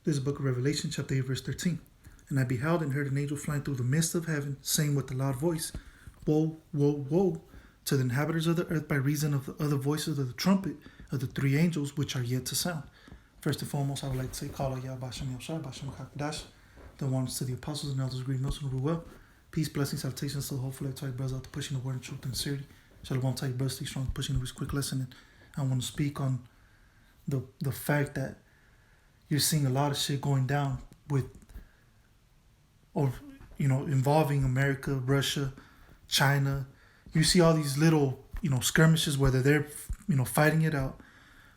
This is the book of Revelation, chapter 8, verse 13. And I beheld and heard an angel flying through the midst of heaven, saying with a loud voice, Woe, woe, woe, to the inhabitants of the earth by reason of the other voices of the trumpet of the three angels which are yet to sound. First and foremost, I would like to say, Kala Yah Bashem Yahshua, Bashem Hakadash, the ones to the apostles and elders, great notes and Ruel. Peace, blessings, salutations to the hopefully to you brothers out to pushing the word and truth and sincerity. Shalom to you brothers, stay strong, pushing this quick lesson. And I want to speak on the fact that you're seeing a lot of shit going down with, or involving America, Russia, China. You see all these little skirmishes, whether they're fighting it out,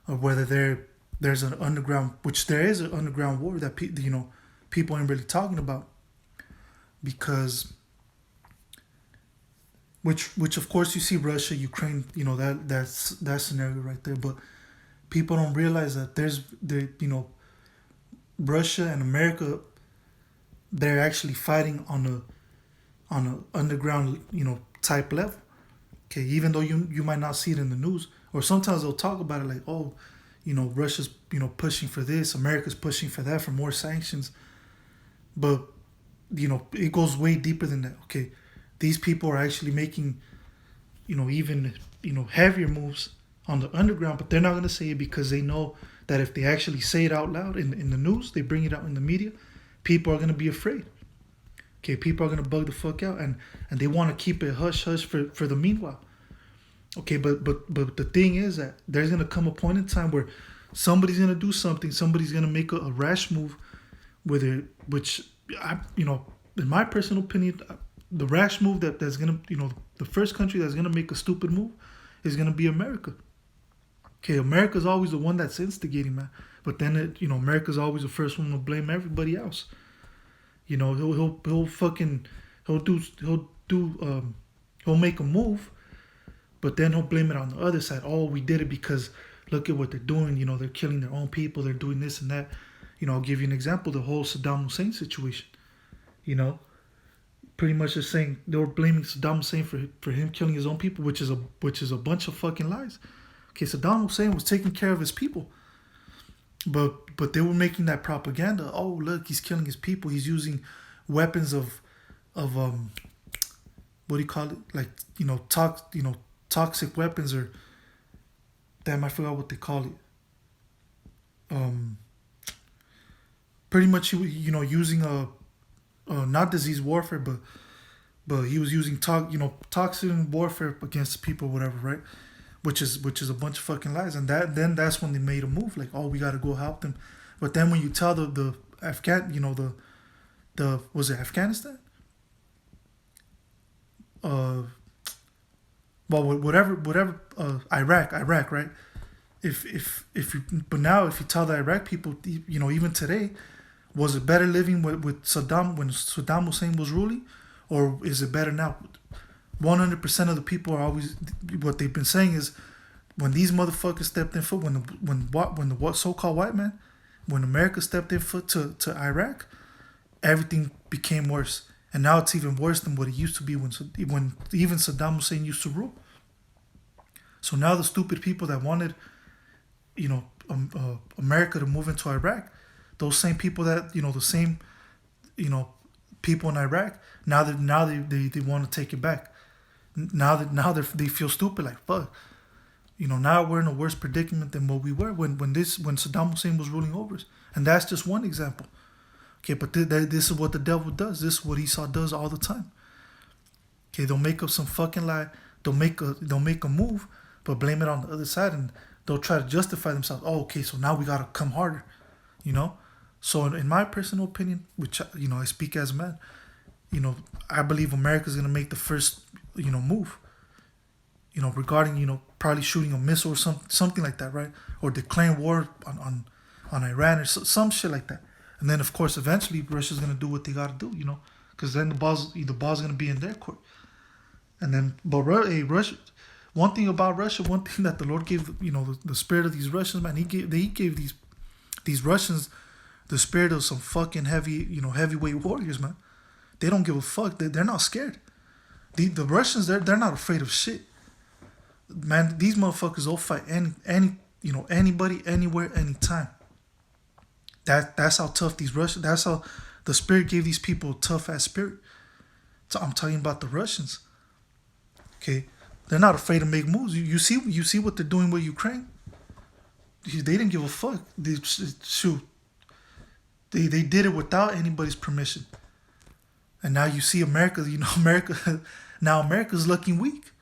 or whether there's an underground, which there is an underground war that people ain't really talking about, because which of course you see Russia, Ukraine, that's that scenario right there, but people don't realize that there's Russia and America, they're actually fighting on a underground type level. Okay, even though you might not see it in the news, or sometimes they'll talk about it like, oh, Russia's pushing for this, America's pushing for that, for more sanctions, but it goes way deeper than that. Okay, these people are actually making even heavier moves on the underground, but they're not going to say it because they know that if they actually say it out loud in the news, they bring it out in the media, people are going to be afraid. Okay, people are going to bug the fuck out, and they want to keep it hush hush for the meanwhile. Okay, but the thing is that there's going to come a point in time where somebody's going to do something, somebody's going to make a rash move with it, which in my personal opinion, the rash move that's going to, the first country that's going to make a stupid move is going to be America. Okay, America's always the one that's instigating, man. But then America's always the first one to blame everybody else. He'll make a move, but then he'll blame it on the other side. Oh, we did it because look at what they're doing. They're killing their own people. They're doing this and that. I'll give you an example. The whole Saddam Hussein situation. Pretty much just saying they were blaming Saddam Hussein for him killing his own people, which is a bunch of fucking lies. Okay, Saddam Hussein was taking care of his people, but they were making that propaganda. Oh, look, he's killing his people. He's using weapons of what do you call it? Like toxic weapons, or damn, I forgot what they call it. Pretty much using a not disease warfare, but he was using toxic warfare against people, whatever, right? Which is a bunch of fucking lies, and that's when they made a move, like, oh, we gotta go help them. But then when you tell the was it Afghanistan? Well, whatever, Iraq, right? But now if you tell the Iraq people, even today, was it better living with Saddam when Saddam Hussein was ruling, or is it better now? 100% of the people are always, what they've been saying is, when these motherfuckers stepped in foot, when the so-called white man, when America stepped in foot to Iraq, everything became worse, and now it's even worse than what it used to be when even Saddam Hussein used to rule. So now the stupid people that wanted, America to move into Iraq, those same people that the same, people in Iraq, now they want to take it back. Now they feel stupid, like fuck. Now we're in a worse predicament than what we were when Saddam Hussein was ruling over us, and that's just one example. Okay, but this is what the devil does. This is what Esau does all the time. Okay, they'll make up some fucking lie. They'll make a move, but blame it on the other side, and they'll try to justify themselves. Oh, okay, so now we gotta come harder. So in my personal opinion, which I speak as a man, I believe America's gonna make the first move. Regarding probably shooting a missile or something like that, right? Or declaring war on Iran, or some shit like that. And then of course eventually Russia's gonna do what they gotta do, because then the ball's gonna be in their court. And then, but Russia. One thing about Russia, one thing that the Lord gave, the spirit of these Russians, man, He gave these Russians the spirit of some fucking heavyweight warriors, man. They don't give a fuck. They're not scared. The Russians, they're not afraid of shit. Man, these motherfuckers will fight anybody, anywhere, anytime. That's how tough these Russians. That's how the spirit gave these people a tough ass spirit. So I'm talking about the Russians. Okay, they're not afraid to make moves. You see what they're doing with Ukraine. They didn't give a fuck. Shoot, they did it without anybody's permission. And now you see America. You know America. Now America's looking weak.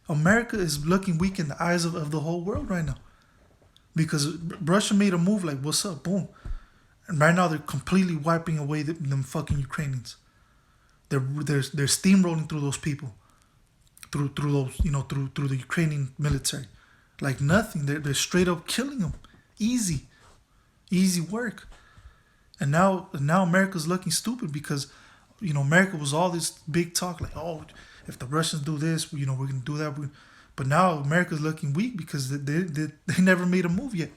America is looking weak in the eyes of the whole world right now. Because Russia made a move like, what's up, boom. And right now they're completely wiping away them fucking Ukrainians. They're steamrolling through those people. Through those, through the Ukrainian military. Like nothing. They're straight up killing them. Easy work. And now America's looking stupid because, America was all this big talk like, oh, if the Russians do this, we're going to do that. But now America's looking weak because they never made a move yet.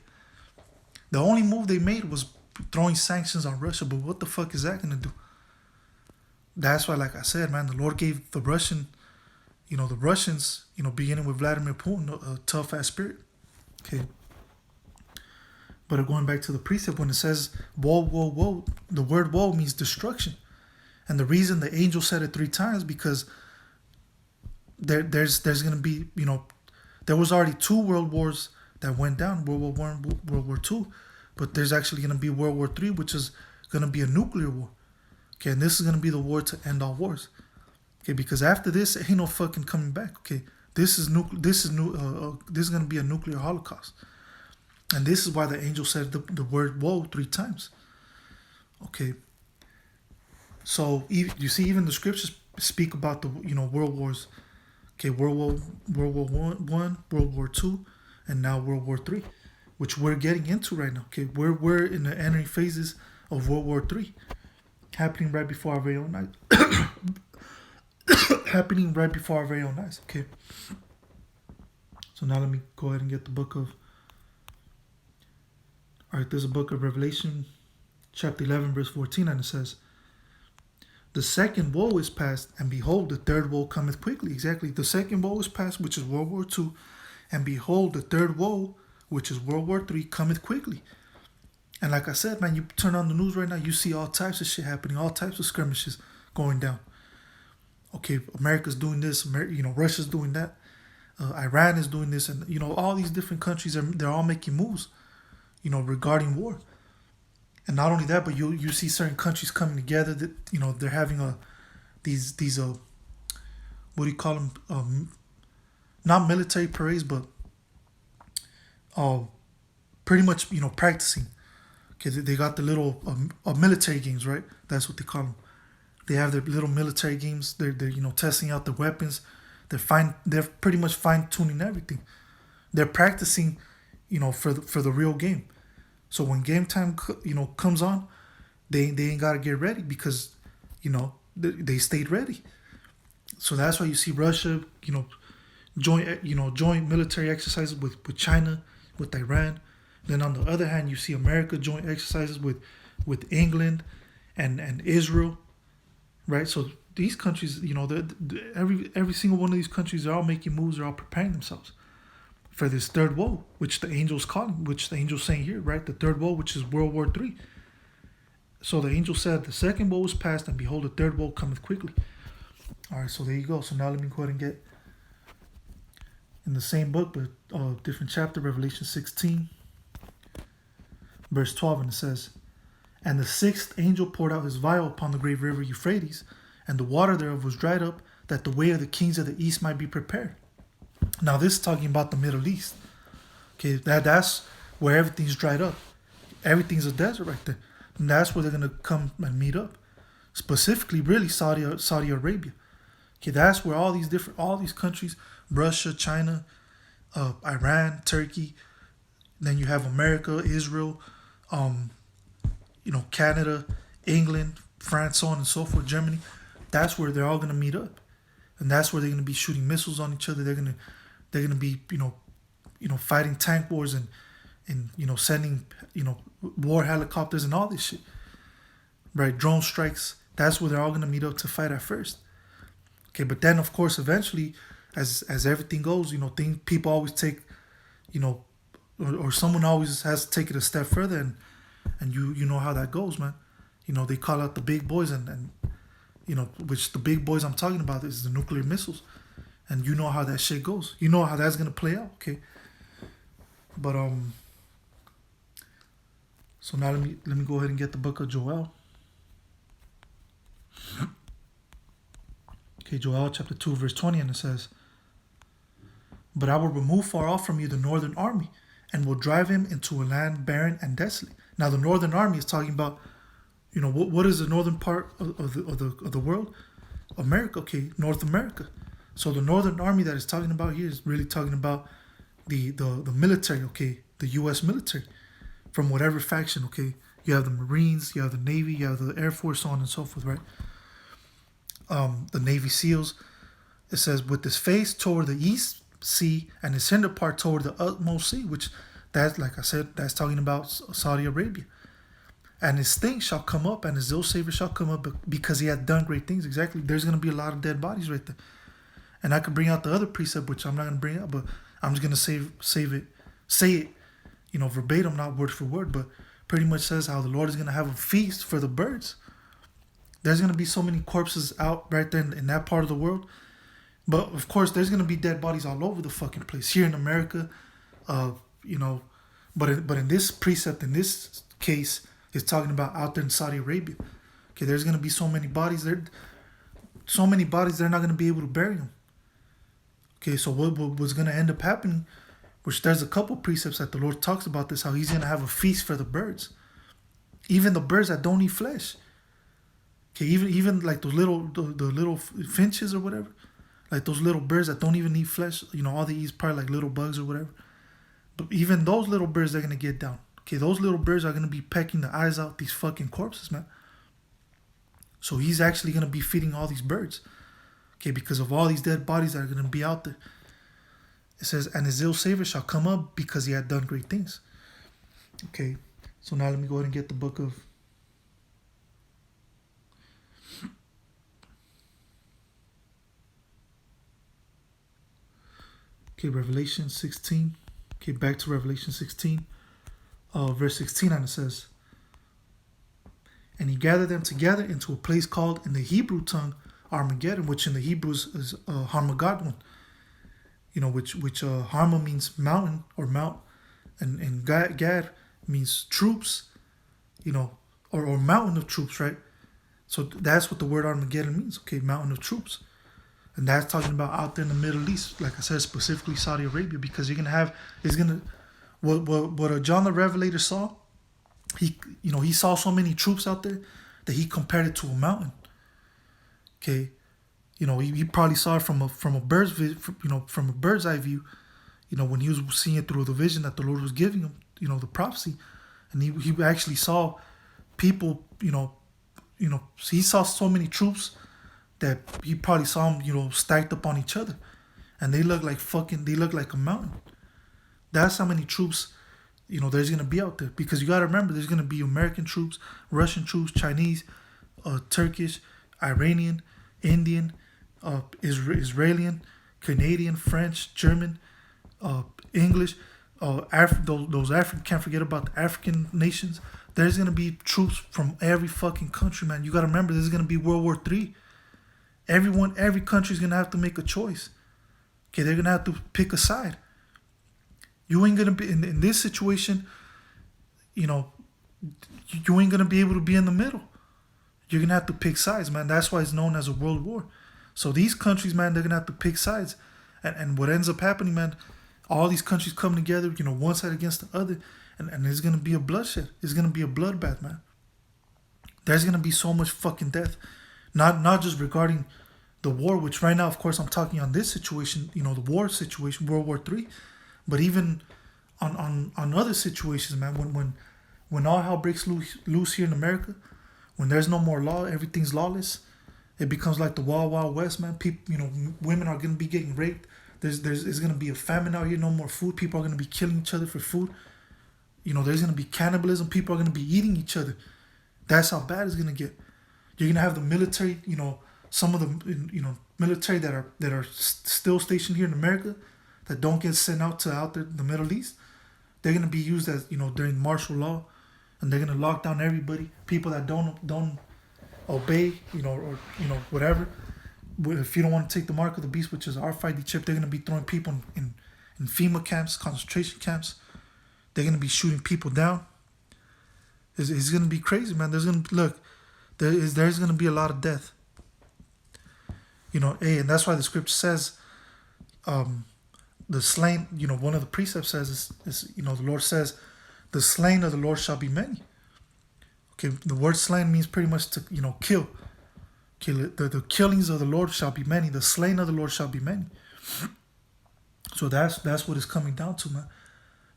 The only move they made was throwing sanctions on Russia. But what the fuck is that going to do? That's why, like I said, man, the Lord gave the Russians, beginning with Vladimir Putin, a tough ass spirit. Okay. But going back to the precept, when it says woe, woe, woe, the word woe means destruction. And the reason the angel said it 3 times because there's going to be, there was already 2 world wars that went down, World War I and World War II. But there's actually going to be World War III, which is going to be a nuclear war. Okay, and this is going to be the war to end all wars. Okay, because after this, ain't no fucking coming back. Okay, this is going to be a nuclear holocaust. And this is why the angel said the word woe 3 times. Okay. So you see, even the scriptures speak about the world wars. Okay, World War One, World War II, and now World War III, which we're getting into right now. Okay, we're in the entering phases of World War III, happening right before our very own eyes. Happening right before our very own eyes. Okay. So now let me go ahead and get the book of. All right, there's a book of Revelation, chapter 11, verse 14, and it says, "The second woe is past, and behold, the third woe cometh quickly." Exactly. The second woe is past, which is World War II, and behold, the third woe, which is World War III, cometh quickly. And like I said, man, you turn on the news right now, you see all types of shit happening, all types of skirmishes going down. Okay, America's doing this, Russia's doing that, Iran is doing this, and all these different countries they're all making moves, regarding war. And not only that, but you see certain countries coming together that they're having these what do you call them? Not military parades, but pretty much practicing. Okay, they got the little military games, right? That's what they call them. They have their little military games. They're testing out the weapons. They're pretty much fine tuning everything. They're practicing, for the real game. So when game time comes on, they ain't gotta get ready because they stayed ready. So that's why you see Russia joint military exercises with China, with Iran. Then on the other hand, you see America joint exercises with England and Israel, right? So these countries, every single one of these countries are all making moves, they're all preparing themselves for this third woe, which the angel's calling, which the angel's saying here, right? The third woe, which is World War III. So the angel said, the second woe is past, and behold, the third woe cometh quickly. All right, so there you go. So now let me go ahead and get in the same book, but different chapter, Revelation 16, verse 12, and it says, "And the 6th angel poured out his vial upon the great river Euphrates, and the water thereof was dried up, that the way of the kings of the east might be prepared." Now this is talking about the Middle East. Okay, that's where everything's dried up. Everything's a desert right there. And that's where they're gonna come and meet up. Specifically, really Saudi Arabia. Okay, that's where all these countries, Russia, China, Iran, Turkey, then you have America, Israel, Canada, England, France, so on and so forth, Germany. That's where they're all gonna meet up. And that's where they're gonna be shooting missiles on each other. They're gonna be fighting tank wars and sending war helicopters and all this shit, right? Drone strikes. That's where they're all gonna meet up to fight at first. Okay, but then of course eventually, as everything goes, people always take, or someone always has to take it a step further, and you know how that goes, man. They call out the big boys, and which the big boys I'm talking about is the nuclear missiles, and you know how that shit goes. You know how that's gonna play out, okay? But so now let me go ahead and get the book of Joel. Okay, Joel chapter 2 verse 20, and it says, "But I will remove far off from you the northern army, and will drive him into a land barren and desolate." Now the northern army is talking about, what is the northern part of the world? America, okay, North America. So the northern army that is talking about here is really talking about the military, okay, the U.S. military, from whatever faction, okay. You have the Marines, you have the Navy, you have the Air Force, so on and so forth, right? The Navy SEALs. It says, "With his face toward the east sea and his hinder part toward the utmost sea," which that's, like I said, that's talking about Saudi Arabia. "And his thing shall come up, and his ill savor shall come up, because he hath done great things." Exactly. There's going to be a lot of dead bodies right there. And I could bring out the other precept, which I'm not going to bring out, but I'm just going to say it, verbatim, not word for word, but pretty much says how the Lord is going to have a feast for the birds. There's going to be so many corpses out right there in that part of the world. But of course, there's going to be dead bodies all over the fucking place. Here in America, but in this precept, in this case, it's talking about out there in Saudi Arabia. Okay, there's going to be so many bodies there. So many bodies, they're not going to be able to bury them. Okay, so what's going to end up happening, which there's a couple precepts that the Lord talks about this, how he's going to have a feast for the birds. Even the birds that don't eat flesh. Okay, even like those the little finches or whatever. Like those little birds that don't even eat flesh. All they eat is probably like little bugs or whatever. But even those little birds, they're going to get down. Okay, those little birds are going to be pecking the eyes out these fucking corpses, man. So he's actually going to be feeding all these birds. Okay, because of all these dead bodies that are going to be out there. It says, "And his ill savor shall come up, because he had done great things." Okay, so now let me go ahead and get the book of... Okay, Revelation 16. Okay, back to Revelation 16. Verse 16, and it says, "And he gathered them together into a place called in the Hebrew tongue Armageddon," which in the Hebrew is Harmageddon. Which Harma means mountain or mount, and Gad means troops, or mountain of troops, right? So that's what the word Armageddon means, okay, mountain of troops. And that's talking about out there in the Middle East, like I said, specifically Saudi Arabia, because what John the Revelator saw, he saw so many troops out there that he compared it to a mountain. Okay, he probably saw it from a bird's eye view, when he was seeing it through the vision that the Lord was giving him, the prophecy, and he actually saw people, he saw so many troops that he probably saw them, stacked up on each other, and they look like a mountain. That's how many troops, there's gonna be out there. Because you gotta remember, there's gonna be American troops, Russian troops, Chinese, Turkish, Iranian, Indian, Israeli, Canadian, French, German, English, those African. Can't forget about the African nations. There's gonna be troops from every fucking country, man. You gotta remember, this is gonna be World War III. Every country's gonna have to make a choice. Okay, they're gonna have to pick a side. You ain't gonna be in this situation. You ain't gonna be able to be in the middle. You're gonna have to pick sides, man. That's why it's known as a world war. So these countries, man, they're gonna have to pick sides, and what ends up happening, man, all these countries come together, one side against the other, and there's gonna be a bloodshed. It's gonna be a bloodbath, man. There's gonna be so much fucking death. Not just regarding the war, which right now, of course, I'm talking on this situation, the war situation, World War III, but even on other situations, man, when all hell breaks loose here in America, when there's no more law, everything's lawless, it becomes like the Wild Wild West, man. People, women are gonna be getting raped. There's gonna be a famine out here, no more food. People are gonna be killing each other for food. There's gonna be cannibalism. People are gonna be eating each other. That's how bad it's gonna get. You're gonna have the military, some of the military that are still stationed here in America, that don't get sent out there in the Middle East. They're gonna be used as during martial law, and they're gonna lock down everybody. People that don't obey, or whatever. If you don't want to take the mark of the beast, which is RFID chip, they're gonna be throwing people in FEMA camps, concentration camps. They're gonna be shooting people down. It's gonna be crazy, man. There's gonna be a lot of death. And that's why the scripture says, the slain. One of the precepts says is the Lord says, the slain of the Lord shall be many. Okay, the word slain means pretty much to kill. Okay, the killings of the Lord shall be many. The slain of the Lord shall be many. So that's what it's coming down to, man.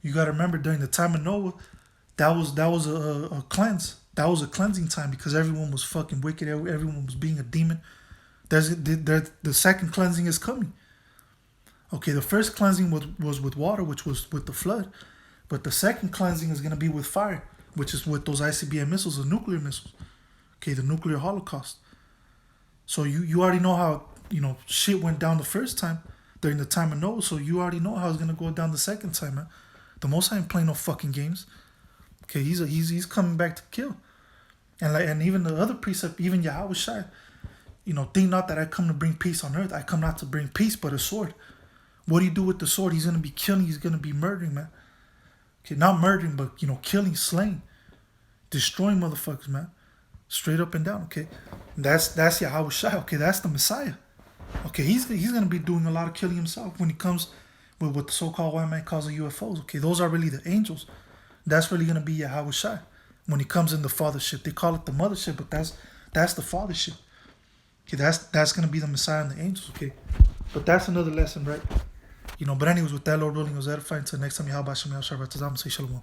You got to remember, during the time of Noah, that was a cleanse. That was a cleansing time, because everyone was fucking wicked. Everyone was being a demon. The second cleansing is coming. Okay, the first cleansing was with water, which was with the flood. But the second cleansing is going to be with fire, which is with those ICBM missiles, the nuclear missiles. Okay, the nuclear holocaust. So you already know how, shit went down the first time during the time of Noah. So you already know how it's going to go down the second time, man. The Most High ain't playing no fucking games. Okay, he's coming back to kill. And even the other precept, even Yahweh Shai, think not that I come to bring peace on earth. I come not to bring peace, but a sword. What do you do with the sword? He's going to be killing. He's going to be murdering, man. Okay, not murdering, but, killing, slaying, destroying motherfuckers, man. Straight up and down, okay? That's Yahweh Shai, okay? That's the Messiah. Okay, he's going to be doing a lot of killing himself when he comes with what the so-called white man calls the UFOs, okay? Those are really the angels. That's really going to be Yahweh Shai when he comes in the fathership. They call it the mothership, but that's the fathership. Okay, that's going to be the Messiah and the angels, okay? But that's another lesson, right? But anyways, with that, Lord willing, it was edifying. Until next time, Yahweh Shem Yahweh Shabbat. Say shalom.